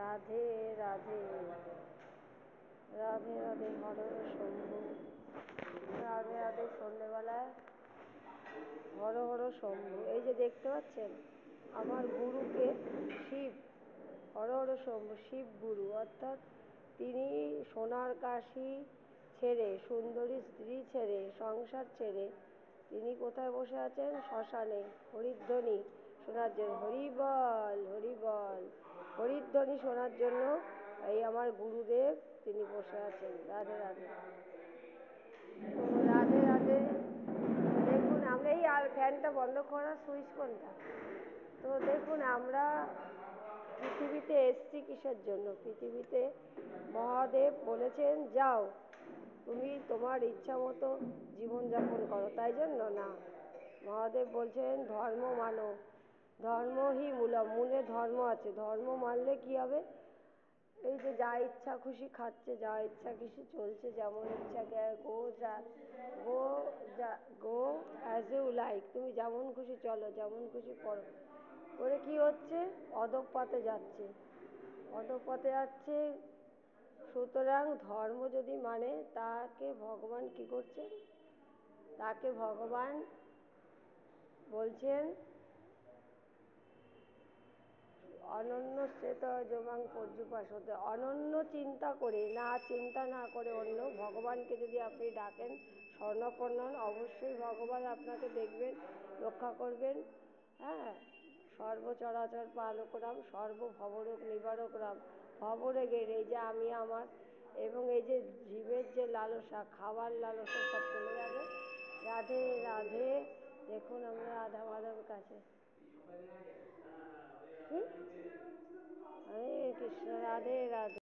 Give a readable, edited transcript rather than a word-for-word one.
রাধে রাধে রাধে রাধে হর শম্ভু রাধে রাধে। সন্ধ্যেবেলায় হর হর শম্ভু, এই যে দেখতে পাচ্ছেন আমার গুরুকে শিব, হর হর শম্ভু শিব গুরু, অর্থাৎ তিনি সোনার কাশি ছেড়ে, সুন্দরী স্ত্রী ছেড়ে, সংসার ছেড়ে তিনি কোথায় বসে আছেন? শ্মশানে। হরিধ্বনি শোনার জন্য, হরিবল হরিবল, হরিধ্বনি শোনার জন্য এই আমার গুরুদেব তিনি বসে আছেন। রাধে রাধে। তো রাধে রাধে। দেখুন আমরা এই ফ্যানটা বন্ধ করার সুইচ কোনটা? তো দেখুন আমরা পৃথিবীতে এসছি কিসের জন্য? পৃথিবীতে মহাদেব বলেছেন যাও তুমি তোমার ইচ্ছা মতো জীবনযাপন করো, তাই জন্য না। মহাদেব বলছেন ধর্ম মানো, ধর্মই মূলম, মূলে ধর্ম আছে। ধর্ম মানলে কি হবে? এই যে যা ইচ্ছা খুশি খাচ্ছে, যা ইচ্ছা খুশি চলছে, যেমন ইচ্ছা গো যা গো যা গো অ্যাজ ইউ লাইক, তুমি যেমন খুশি চলো, যেমন খুশি করো, করে কি হচ্ছে? অধঃপথে যাচ্ছে, অধঃপথে যাচ্ছে। সুতরাং ধর্ম যদি মানে তাকে ভগবান কি করছেন? তাকে ভগবান বলছেন অনন্য শ্রেত যোগাং পর্যুপাসতে, অনন্য চিন্তা করে, না চিন্তা না করে অন্য ভগবানকে যদি আপনি ডাকেন, স্বর্ণপন্ন হন, অবশ্যই ভগবান আপনাকে দেখবেন, রক্ষা করবেন। হ্যাঁ, সর্বচরাচর পালক রাম, সর্বভবরোগ নিবারক রাম, ভবরোগের এই যে আমি আমার এবং এই যে জীবের যে লালসা, খাবার লালসা সব চলে যাবে। রাধে রাধে। দেখুন আমরা রাধা মাধবের কাছে। হরে কৃষ্ণ। রাধে রাধে।